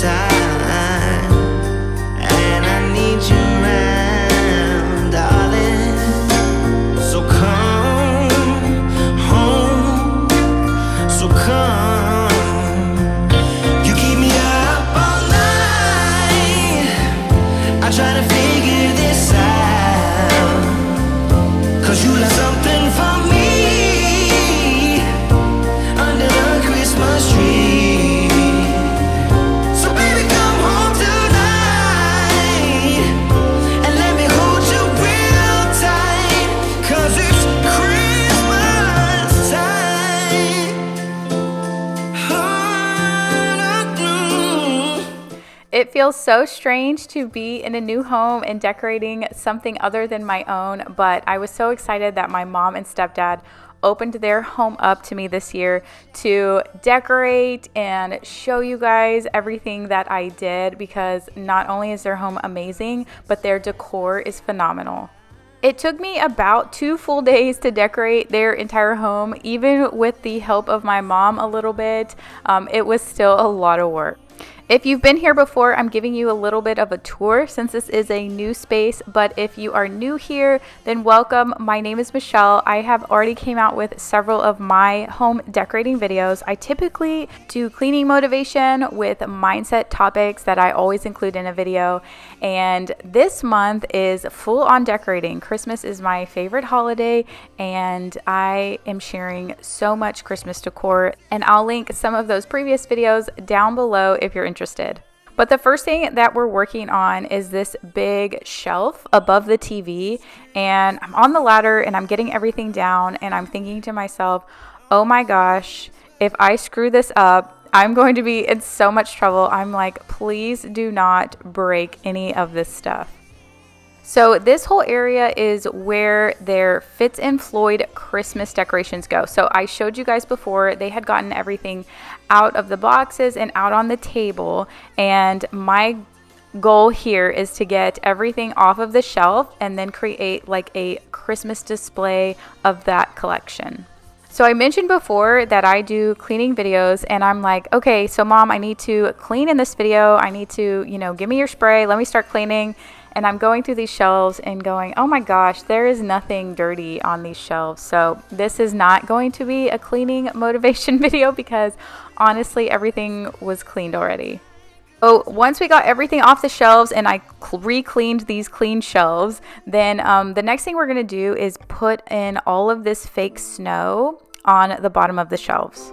time, and I need you around, darling. So come home, so come. You keep me up all night, I try to figure this out, 'cause you left something for me under the Christmas tree. So baby, come home tonight and let me hold you real tight, 'cause it's Christmas time. It feels so strange to be in a new home and decorating something other than my own, but I was so excited that my mom and stepdad opened their home up to me this year to decorate and show you guys everything that I did, because not only is their home amazing, but their decor is phenomenal. It took me about 2 full days to decorate their entire home. Even with the help of my mom a little bit, it was still a lot of work. If you've been here before, I'm giving you a little bit of a tour since this is a new space, but if you are new here, then welcome. My name is Michelle. I have already came out with several of my home decorating videos. I typically do cleaning motivation with mindset topics that I always include in a video, and this month is full on decorating. Christmas is my favorite holiday, and I am sharing so much Christmas decor, and I'll link some of those previous videos down below if you're interested. But the first thing that we're working on is this big shelf above the TV, and I'm on the ladder and I'm getting everything down, and I'm thinking to myself, oh my gosh, if I screw this up, I'm going to be in so much trouble. I'm like, please do not break any of this stuff. So this whole area is where their Fitz and Floyd Christmas decorations go. So I showed you guys before, they had gotten everything out of the boxes and out on the table. And my goal here is to get everything off of the shelf and then create like a Christmas display of that collection. So I mentioned before that I do cleaning videos, and I'm like, okay, so mom, I need to clean in this video. I need to, give me your spray. Let me start cleaning. And I'm going through these shelves and going, oh my gosh, there is nothing dirty on these shelves. So this is not going to be a cleaning motivation video, because honestly, everything was cleaned already. Oh, once we got everything off the shelves and I re-cleaned these clean shelves, then the next thing we're going to do is put in all of this fake snow on the bottom of the shelves.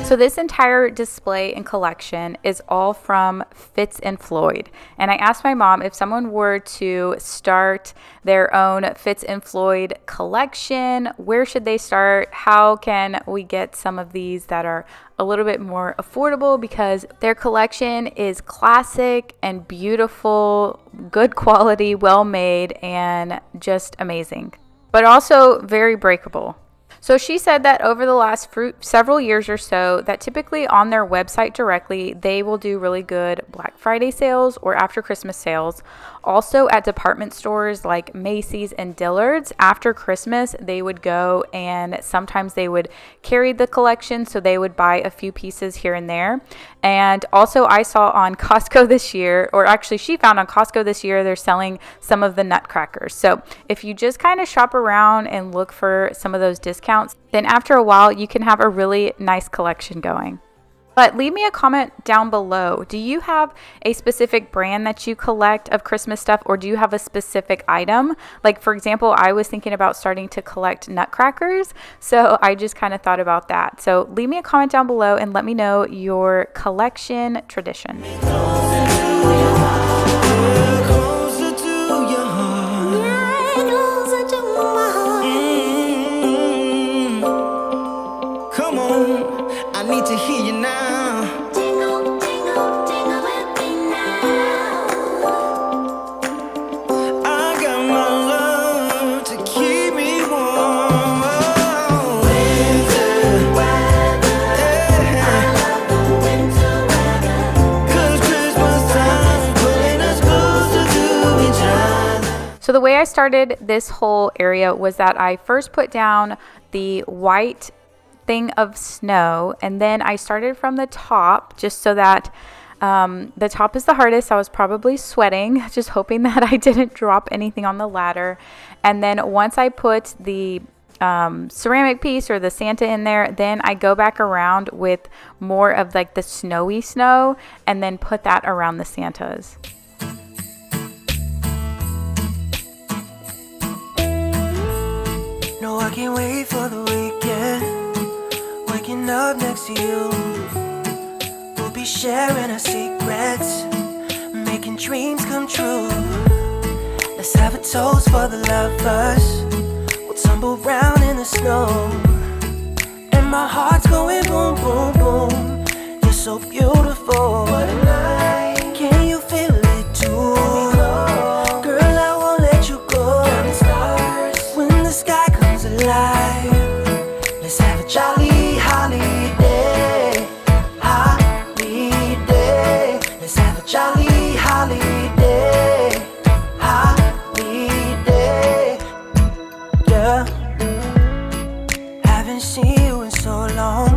So this entire display and collection is all from Fitz and Floyd. And I asked my mom, if someone were to start their own Fitz and Floyd collection, where should they start? How can we get some of these that are a little bit more affordable? Because their collection is classic and beautiful, good quality, well made, and just amazing, but also very breakable. So she said that over the last several years or so, that typically on their website directly, they will do really good Black Friday sales or after Christmas sales. Also at department stores like Macy's and Dillard's, after Christmas, they would go and sometimes they would carry the collection, so they would buy a few pieces here and there. And also I saw on Costco this year, or actually she found on Costco this year, they're selling some of the nutcrackers. So if you just kind of shop around and look for some of those discounts, then after a while you can have a really nice collection going. But leave me a comment down below. Do you have a specific brand that you collect of Christmas stuff, or do you have a specific item? Like, for example, I was thinking about starting to collect nutcrackers, so I just kind of thought about that. So leave me a comment down below and let me know your collection tradition. Closer to your heart. Closer to my heart. Come on, I need to hear you now. Tingle, tingle, tingle with me now. I got my love to keep me warm. Winter weather, I love the winter weather. 'Cause Christmas time pulling us closer to each other. So the way I started this whole area was that I first put down the white thing of snow, and then I started from the top just so that the top is the hardest. I was probably sweating, just hoping that I didn't drop anything on the ladder. And then once I put the ceramic piece or the Santa in there, then I go back around with more of like the snowy snow and then put that around the Santas. No, I can't wait for the weekend. Waking up next to you, we'll be sharing our secrets, making dreams come true. Let's have a toast for the lovers. We'll tumble round in the snow, and my heart's going boom, boom, boom. You're so beautiful. What a night. Can you feel it too? Girl, I won't let you go. Counting stars when the sky comes alive. Let's have a jolly holiday, holiday. Let's have a jolly holiday, holiday. Yeah, haven't seen you in so long.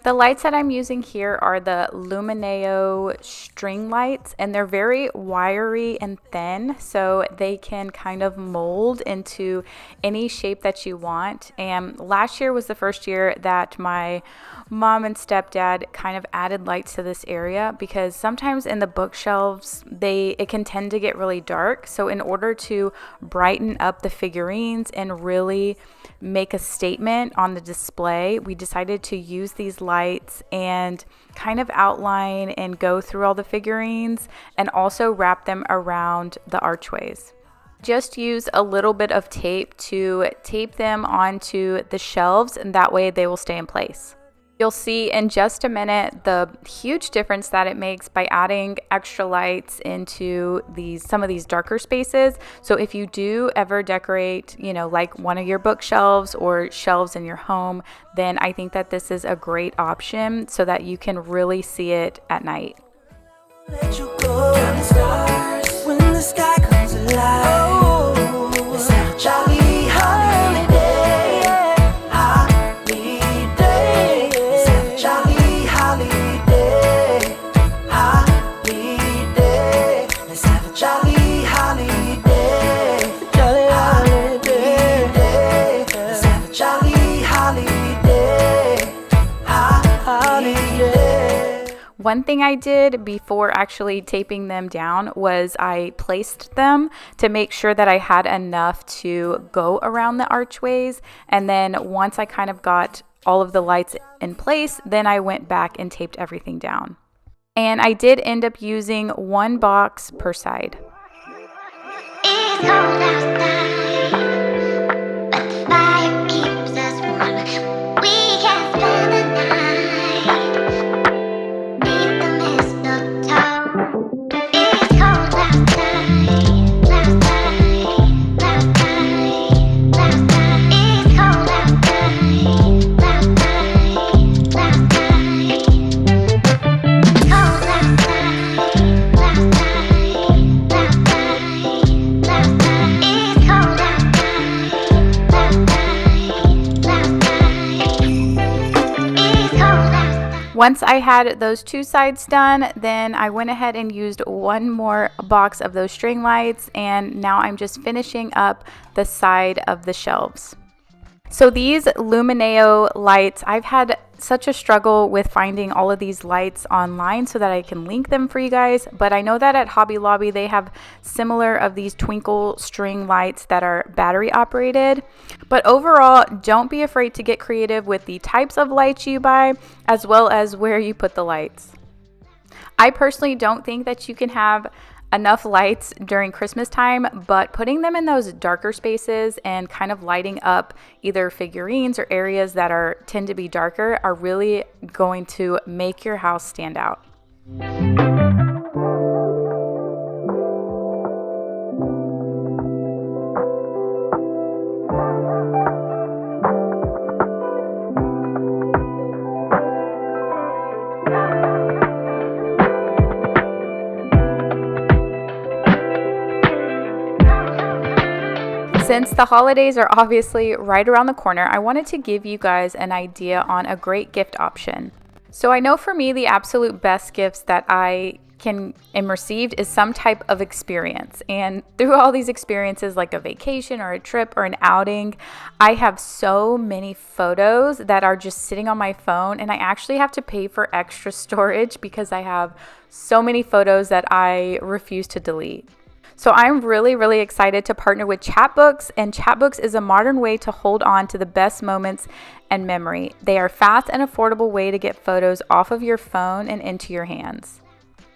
The lights that I'm using here are the Lumineo string lights, and they're very wiry and thin, so they can kind of mold into any shape that you want. And last year was the first year that my mom and stepdad kind of added lights to this area, because sometimes in the bookshelves it can tend to get really dark. So in order to brighten up the figurines and really make a statement on the display, we decided to use these lights and kind of outline and go through all the figurines and also wrap them around the archways. Just use a little bit of tape to tape them onto the shelves, and that way they will stay in place. You'll see in just a minute the huge difference that it makes by adding extra lights into some of these darker spaces. So if you do ever decorate, like one of your bookshelves or shelves in your home, then I think that this is a great option so that you can really see it at night. Let you go. Counting stars when the sky comes alive. Let's have a jolly holiday, holiday. Let's have a jolly holiday, holiday. Let's have a jolly holiday, jolly holiday. Let's have a jolly holiday, holiday. One thing I did before actually taping them down was I placed them to make sure that I had enough to go around the archways. And then once I kind of got all of the lights in place, then I went back and taped everything down. And I did end up using one box per side. It's cold outside, but the fire keeps us warm. We can spend the night beneath the mistletoe. It's cold outside, outside, outside, outside. It's cold outside. Once I had those two sides done, then I went ahead and used one more box of those string lights, and now I'm just finishing up the side of the shelves. So these Lumineo lights, I've had such a struggle with finding all of these lights online so that I can link them for you guys, but I know that at Hobby Lobby they have similar of these twinkle string lights that are battery operated. But overall, don't be afraid to get creative with the types of lights you buy as well as where you put the lights. I personally don't think that you can have enough lights during Christmas time, but putting them in those darker spaces and kind of lighting up either figurines or areas that tend to be darker are really going to make your house stand out. Since the holidays are obviously right around the corner, I wanted to give you guys an idea on a great gift option. So I know for me, the absolute best gifts that I am received is some type of experience. And through all these experiences, like a vacation or a trip or an outing, I have so many photos that are just sitting on my phone, and I actually have to pay for extra storage because I have so many photos that I refuse to delete. So I'm really excited to partner with Chapbooks, and Chapbooks is a modern way to hold on to the best moments and memory. They are a fast and affordable way to get photos off of your phone and into your hands.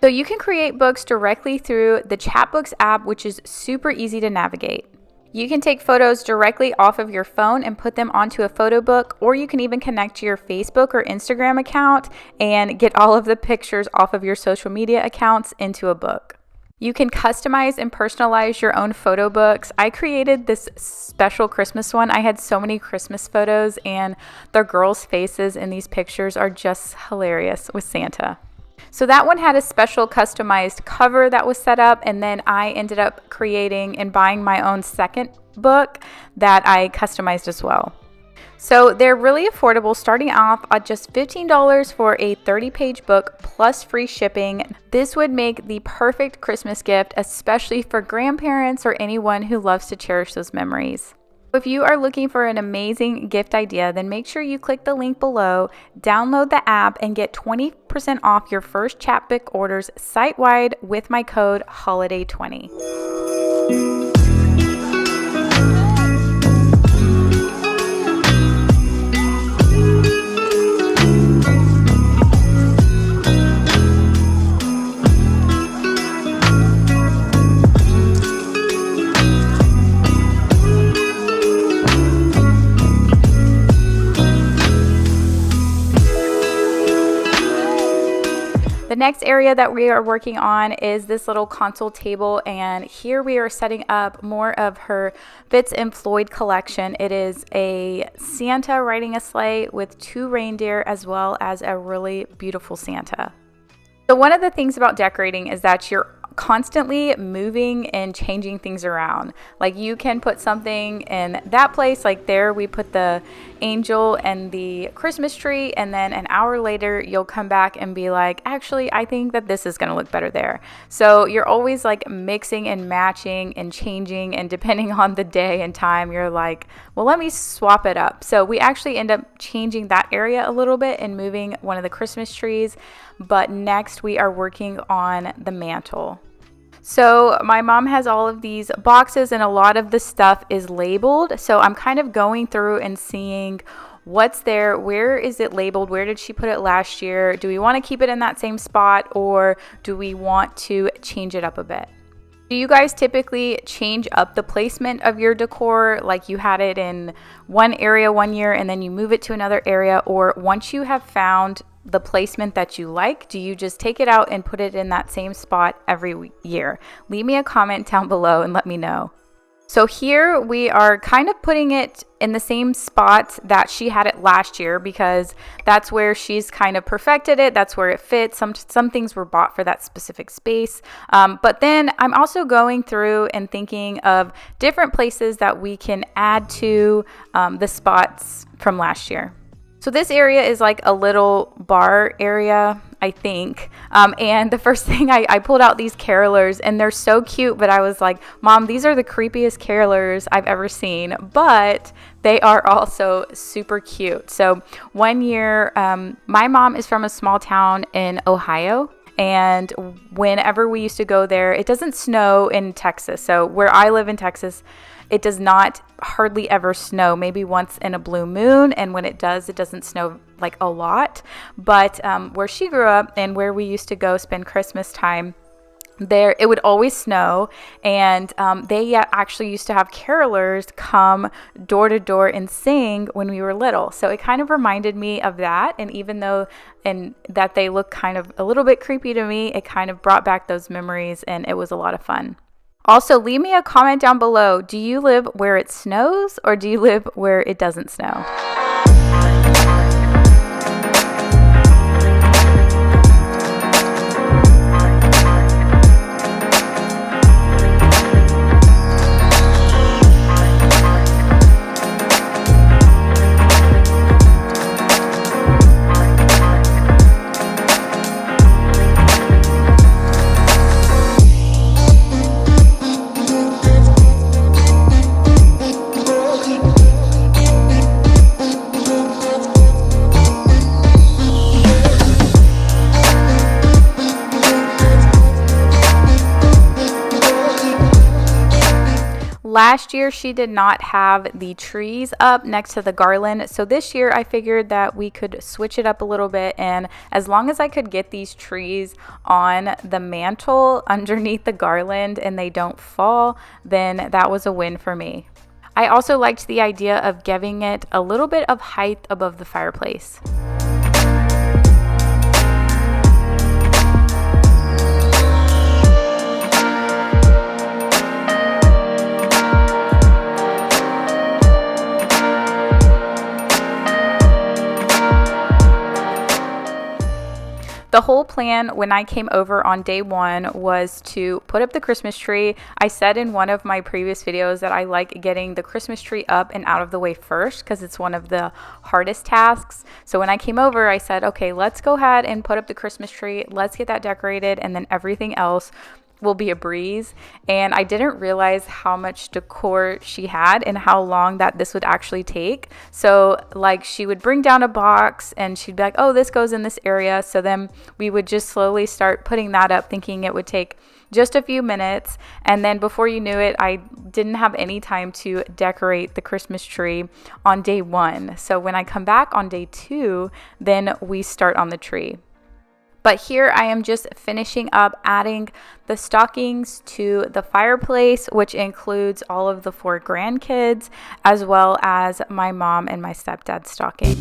So you can create books directly through the Chapbooks app, which is super easy to navigate. You can take photos directly off of your phone and put them onto a photo book, or you can even connect to your Facebook or Instagram account and get all of the pictures off of your social media accounts into a book. You can customize and personalize your own photo books. I created this special Christmas one. I had so many Christmas photos, and the girls' faces in these pictures are just hilarious with Santa. So that one had a special customized cover that was set up, and then I ended up creating and buying my own second book that I customized as well. So they're really affordable, starting off at just $15 for a 30-page book plus free shipping. This would make the perfect Christmas gift, especially for grandparents or anyone who loves to cherish those memories. If you are looking for an amazing gift idea, then make sure you click the link below, download the app, and get 20% off your first Chapbook orders site-wide with my code HOLIDAY20. The next area that we are working on is this little console table, and here we are setting up more of her Fitz and Floyd collection. It is a Santa riding a sleigh with 2 reindeer as well as a really beautiful Santa. So one of the things about decorating is that you're constantly moving and changing things around. Like you can put something in that place, like there we put the angel and the Christmas tree, and then an hour later you'll come back and be like, actually I think that this is going to look better there. So you're always like mixing and matching and changing, and depending on the day and time you're like, well, let me swap it up. So we actually end up changing that area a little bit and moving one of the Christmas trees, but next we are working on the mantle. So my mom has all of these boxes, and a lot of the stuff is labeled. So I'm kind of going through and seeing what's there, where is it labeled, where did she put it last year, do we want to keep it in that same spot, or do we want to change it up a bit? Do you guys typically change up the placement of your decor, like you had it in one area one year and then you move it to another area, or once you have found the placement that you like, do you just take it out and put it in that same spot every year? Leave me a comment down below and let me know. So here we are kind of putting it in the same spot that she had it last year, because that's where she's kind of perfected it. That's where it fits. Some things were bought for that specific space. But then I'm also going through and thinking of different places that we can add to the spots from last year. So this area is like a little bar area, I think. And the first thing I pulled out these carolers, and they're so cute, but I was like, Mom, these are the creepiest carolers I've ever seen, but they are also super cute. So one year, my mom is from a small town in Ohio. And whenever we used to go there, it doesn't snow in Texas. So where I live in Texas, it does not hardly ever snow, maybe once in a blue moon. And when it does, it doesn't snow like a lot. But where she grew up and where we used to go spend Christmas time, there it would always snow, and they actually used to have carolers come door to door and sing when we were little. So it kind of reminded me of that, and even though that they look kind of a little bit creepy to me, it kind of brought back those memories, and it was a lot of fun. Also, leave me a comment down below. Do you live where it snows, or do you live where it doesn't snow? Last year, she did not have the trees up next to the garland. So this year, I figured that we could switch it up a little bit. And as long as I could get these trees on the mantle underneath the garland and they don't fall, then that was a win for me. I also liked the idea of giving it a little bit of height above the fireplace. The whole plan when I came over on day one was to put up the Christmas tree. I said in one of my previous videos that I like getting the Christmas tree up and out of the way first because it's one of the hardest tasks. So when I came over, I said, okay, let's go ahead and put up the Christmas tree. Let's get that decorated, and then everything else will be a breeze. And I didn't realize how much decor she had and how long that this would actually take. So like she would bring down a box and she'd be like, oh, this goes in this area. So then we would just slowly start putting that up, thinking it would take just a few minutes. And then before you knew it, I didn't have any time to decorate the Christmas tree on day one. So when I come back on day two, then we start on the tree. But here I am just finishing up adding the stockings to the fireplace, which includes all of the 4 grandkids, as well as my mom and my stepdad's stocking.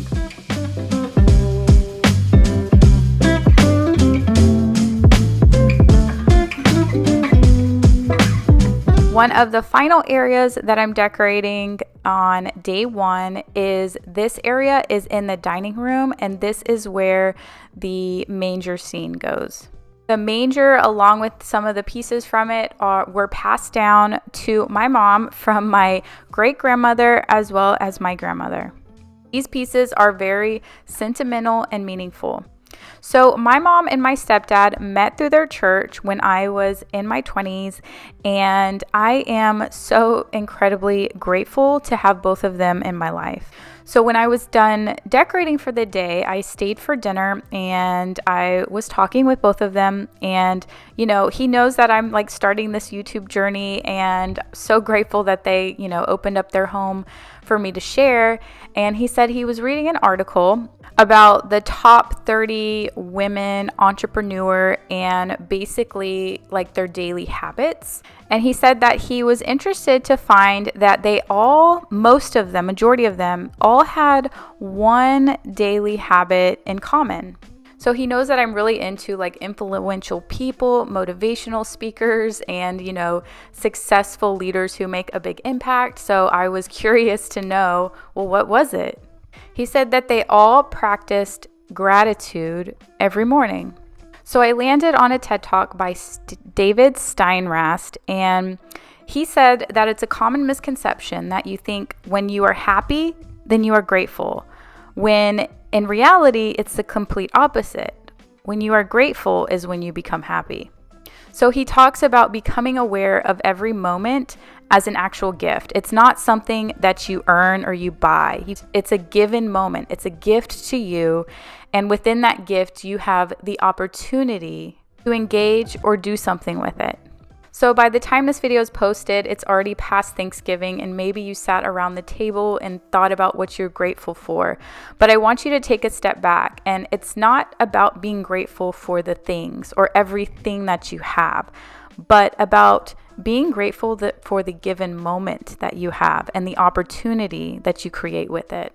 One of the final areas that I'm decorating on day one is this area is in the dining room, and this is where the manger scene goes. The manger, along with some of the pieces from it, were passed down to my mom from my great-grandmother as well as my grandmother. These pieces are very sentimental and meaningful. So my mom and my stepdad met through their church when I was in my 20s, and I am so incredibly grateful to have both of them in my life. So when I was done decorating for the day, I stayed for dinner and I was talking with both of them, and you know, he knows that I'm like starting this YouTube journey, and so grateful that they, you know, opened up their home for me to share. And he said he was reading an article about the top 30 women entrepreneur and basically like their daily habits. And he said that he was interested to find that they all, most of them, majority of them, all had one daily habit in common. So he knows that I'm really into like influential people, motivational speakers, and, you know, successful leaders who make a big impact. So I was curious to know, well, what was it? He said that they all practiced gratitude every morning. So I landed on a TED Talk by David Steinrast, and he said that it's a common misconception that you think when you are happy, then you are grateful. when in reality, it's the complete opposite. When you are grateful is when you become happy. So he talks about becoming aware of every moment as an actual gift. It's not something that you earn or you buy. It's a given moment. It's a gift to you. And within that gift, you have the opportunity to engage or do something with it. So by the time this video is posted, it's already past Thanksgiving, and maybe you sat around the table and thought about what you're grateful for. But I want you to take a step back, and it's not about being grateful for the things or everything that you have, but about being grateful for the given moment that you have and the opportunity that you create with it.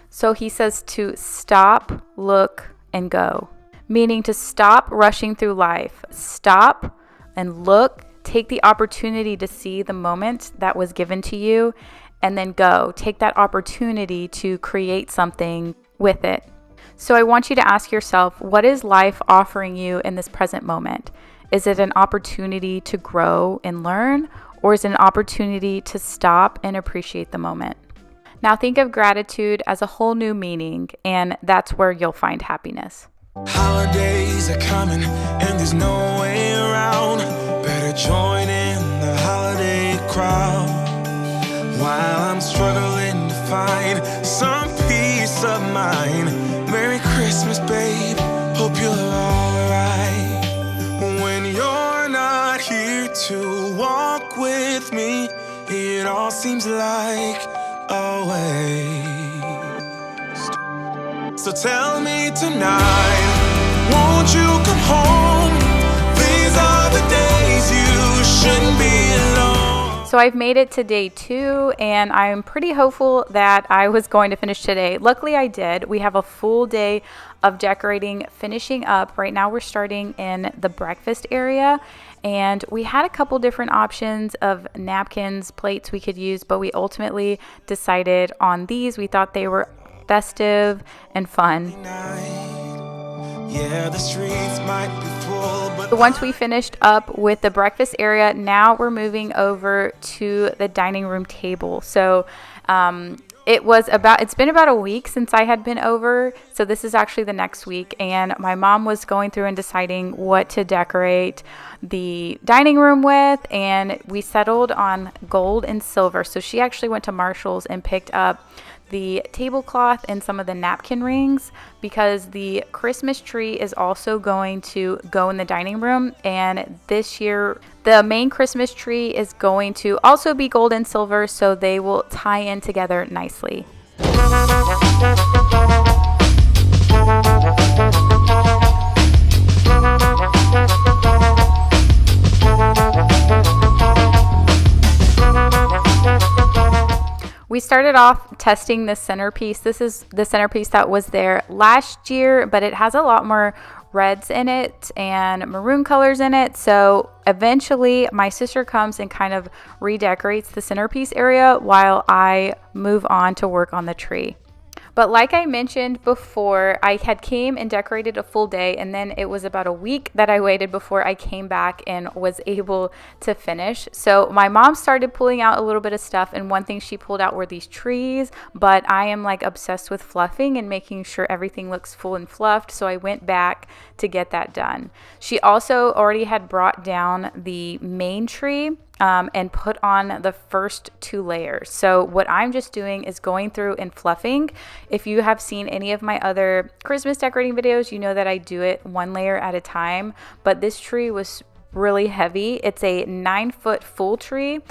So he says to stop, look, and go, meaning to stop rushing through life, stop and look. Take the opportunity to see the moment that was given to you, and then go. Take that opportunity to create something with it. So I want you to ask yourself, what is life offering you in this present moment? Is it an opportunity to grow and learn, or is it an opportunity to stop and appreciate the moment? Now think of gratitude as a whole new meaning, and that's where you'll find happiness. Holidays are coming and there's no way around. Better join in the holiday crowd. While I'm struggling to find some peace of mind. Merry Christmas, babe, hope you're alright. When you're not here to walk with me, it all seems like a waste. So tell me tonight, won't you come home? These are the days you shouldn't be alone. So I've made it to day 2, and I'm pretty hopeful that I was going to finish today. Luckily I did. We have a full day of decorating finishing up. Right now we're starting in the breakfast area, and we had a couple different options of napkins, plates we could use, but we ultimately decided on these. We thought they were festive and fun. Yeah, the streets might be full, but So once we finished up with the breakfast area, now we're moving over to the dining room table. So it's been about a week since I had been over, so this is actually the next week, and my mom was going through and deciding what to decorate the dining room with, and we settled on gold and silver. So she actually went to Marshall's and picked up the tablecloth and some of the napkin rings, because the Christmas tree is also going to go in the dining room, and this year the main Christmas tree is going to also be gold and silver, so they will tie in together nicely. We started off testing this centerpiece. This is the centerpiece that was there last year, but it has a lot more reds in it and maroon colors in it. So eventually my sister comes and kind of redecorates the centerpiece area while I move on to work on the tree. But like I mentioned before, I had came and decorated a full day, and then it was about a week that I waited before I came back and was able to finish. So my mom started pulling out a little bit of stuff, and one thing she pulled out were these trees, but I am like obsessed with fluffing and making sure everything looks full and fluffed, so I went back to get that done. She also already had brought down the main tree and put on the first 2 layers. So what I'm just doing is going through and fluffing. If you have seen any of my other Christmas decorating videos, you know that I do it 1 layer at a time, but this tree was really heavy. It's a 9-foot full tree.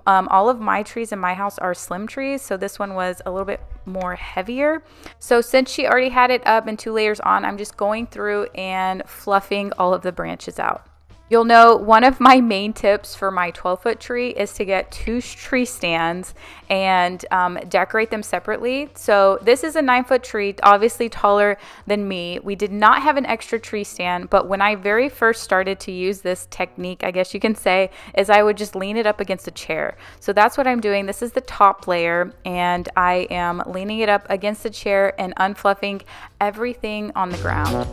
All of my trees in my house are slim trees, so this one was a little bit more heavier. So since she already had it up and 2 layers on, I'm just going through and fluffing all of the branches out. You'll know one of my main tips for my 12-foot tree is to get 2 tree stands and decorate them separately. So this is a 9-foot tree, obviously taller than me. We did not have an extra tree stand, but when I very first started to use this technique, I guess you can say, is I would just lean it up against a chair. So that's what I'm doing. This is the top layer, and I am leaning it up against the chair and unfluffing everything on the ground.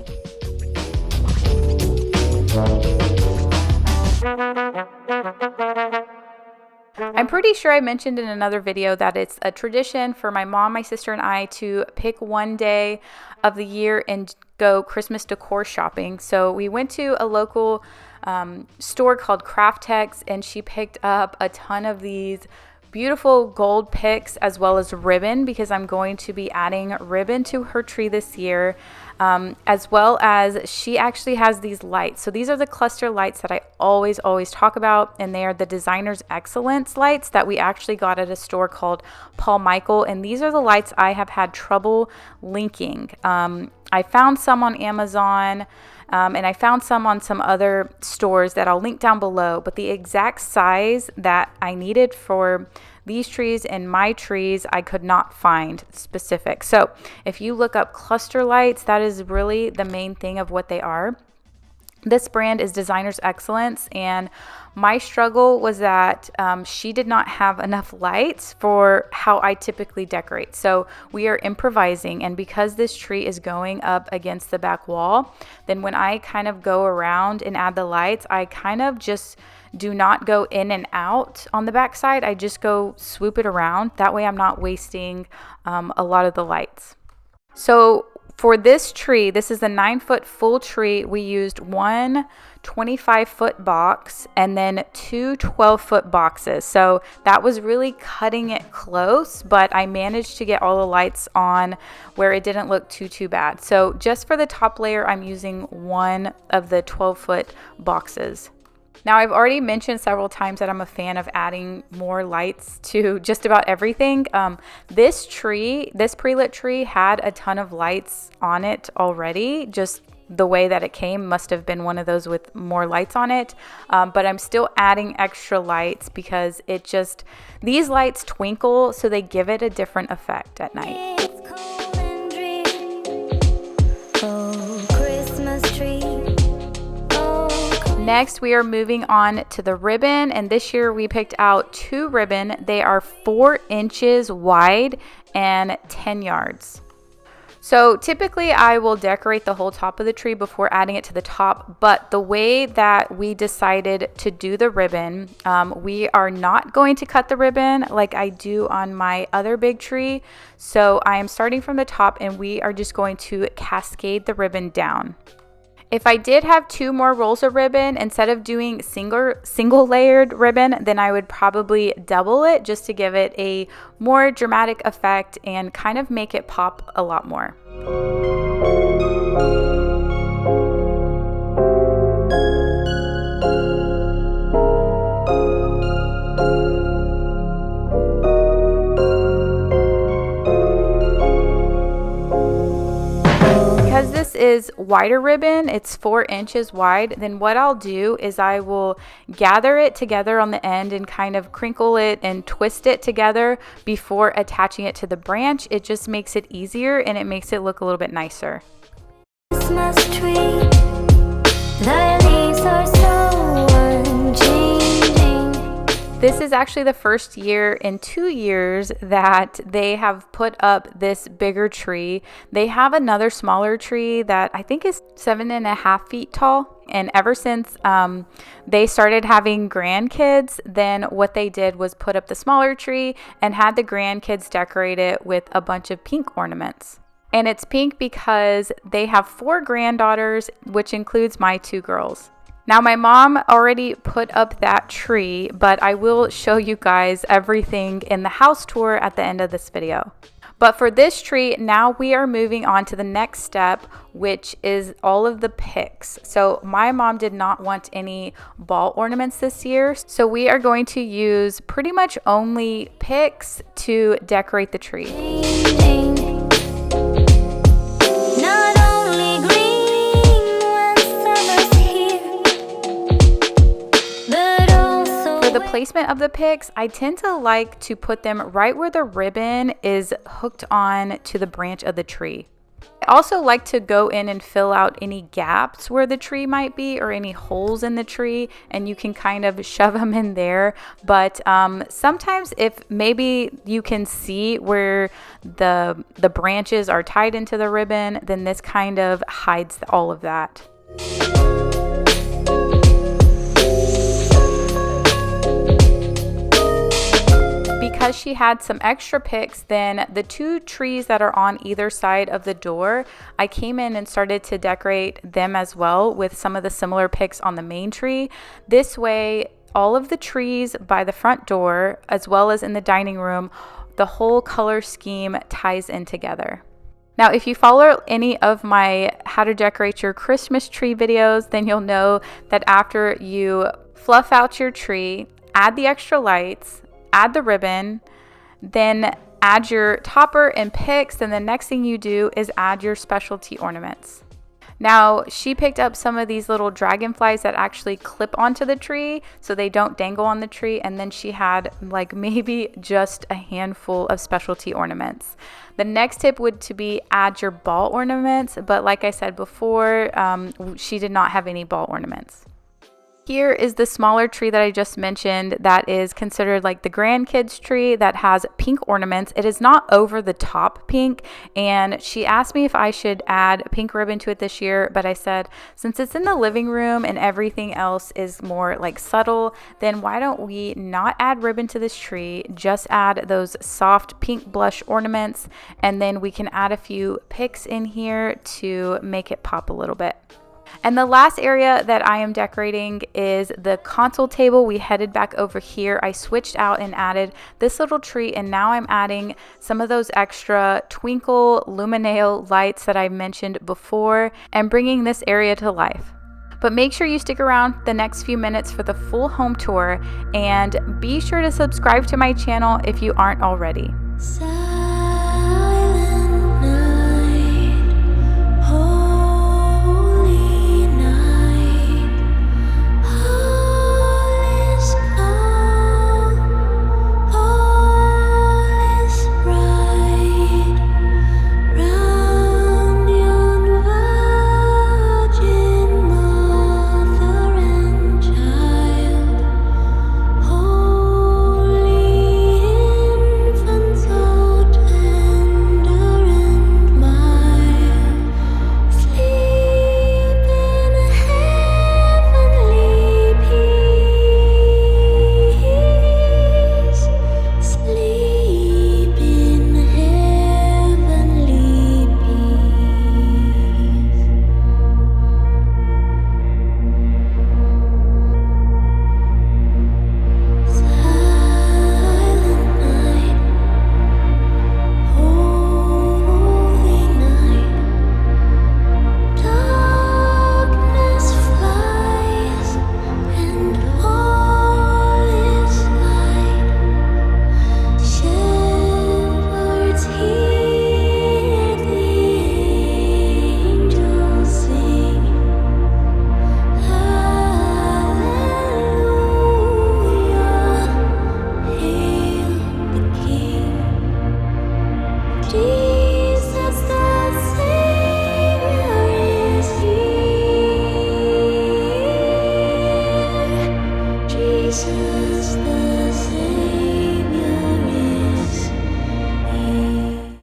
I'm pretty sure I mentioned in another video that it's a tradition for my mom, my sister, and I to pick one day of the year and go Christmas decor shopping. So we went to a local store called Craftex, and she picked up a ton of these beautiful gold picks as well as ribbon, because I'm going to be adding ribbon to her tree this year, as well as she actually has these lights. So these are the cluster lights that I always talk about, and they are the Designer's Excellence lights that we actually got at a store called Paul Michael, and these are the lights I have had trouble linking. I found some on Amazon, and I found some on some other stores that I'll link down below, but the exact size that I needed for these trees and my trees, I could not find specific. So if you look up cluster lights, that is really the main thing of what they are. This brand is Designer's Excellence, and my struggle was that she did not have enough lights for how I typically decorate. So we are improvising, and because this tree is going up against the back wall, then when I kind of go around and add the lights, I kind of just do not go in and out on the back side. I just go swoop it around. That way I'm not wasting a lot of the lights. So for this tree, this is a 9-foot full tree. We used one 25-foot box and then two 12-foot boxes. So that was really cutting it close, but I managed to get all the lights on where it didn't look too bad. So just for the top layer, I'm using one of the 12-foot boxes. Now, I've already mentioned several times that I'm a fan of adding more lights to just about everything. This pre-lit tree had a ton of lights on it already. Just the way that it came must have been one of those with more lights on it. But I'm still adding extra lights because these lights twinkle, so they give it a different effect at night. It's cold and dreary. Oh, Christmas tree. Next, we are moving on to the ribbon, and this year we picked out two ribbon. They are 4 inches wide and 10 yards. So typically I will decorate the whole top of the tree before adding it to the top, but the way that we decided to do the ribbon, we are not going to cut the ribbon like I do on my other big tree. So I am starting from the top, and we are just going to cascade the ribbon down. If I did have 2 more rolls of ribbon, instead of doing single layered ribbon, then I would probably double it just to give it a more dramatic effect and kind of make it pop a lot more. Because this is wider ribbon, it's 4 inches wide, then what I'll do is I will gather it together on the end and kind of crinkle it and twist it together before attaching it to the branch. It just makes it easier and it makes it look a little bit nicer. Christmas tree. The leaves are so unchanging. This is actually the first year in 2 years that they have put up this bigger tree. They have another smaller tree that I think is 7.5 feet tall. And ever since they started having grandkids, then what they did was put up the smaller tree and had the grandkids decorate it with a bunch of pink ornaments. And it's pink because they have 4 granddaughters, which includes my 2 girls. Now, my mom already put up that tree, but I will show you guys everything in the house tour at the end of this video. But for this tree, now we are moving on to the next step, which is all of the picks. So my mom did not want any ball ornaments this year, so we are going to use pretty much only picks to decorate the tree. Not only green when summer's here, but also For the placement of the picks, I tend to like to put them right where the ribbon is hooked on to the branch of the tree. I also like to go in and fill out any gaps where the tree might be or any holes in the tree, and you can kind of shove them in there. But sometimes if maybe you can see where the branches are tied into the ribbon, then this kind of hides all of that. because she had some extra picks, then the 2 trees that are on either side of the door, I came in and started to decorate them as well with some of the similar picks on the main tree. This way, all of the trees by the front door, as well as in the dining room, the whole color scheme ties in together. Now, if you follow any of my how to decorate your Christmas tree videos, then you'll know that after you fluff out your tree, add the extra lights, add the ribbon, then add your topper and picks, and the next thing you do is add your specialty ornaments. Now, she picked up some of these little dragonflies that actually clip onto the tree so they don't dangle on the tree, and then she had like maybe just a handful of specialty ornaments. The next tip would to be add your ball ornaments, but like I said before, she did not have any ball ornaments. Here is the smaller tree that I just mentioned that is considered like the grandkids tree that has pink ornaments. It is not over the top pink, and she asked me if I should add pink ribbon to it this year, but I said since it's in the living room and everything else is more like subtle, then why don't we not add ribbon to this tree, just add those soft pink blush ornaments, and then we can add a few picks in here to make it pop a little bit. And the last area that I am decorating is the console table. We headed back over here. I switched out and added this little tree, and now I'm adding some of those extra twinkle Lumineo lights that I mentioned before and bringing this area to life. But make sure you stick around the next few minutes for the full home tour, and be sure to subscribe to my channel if you aren't already.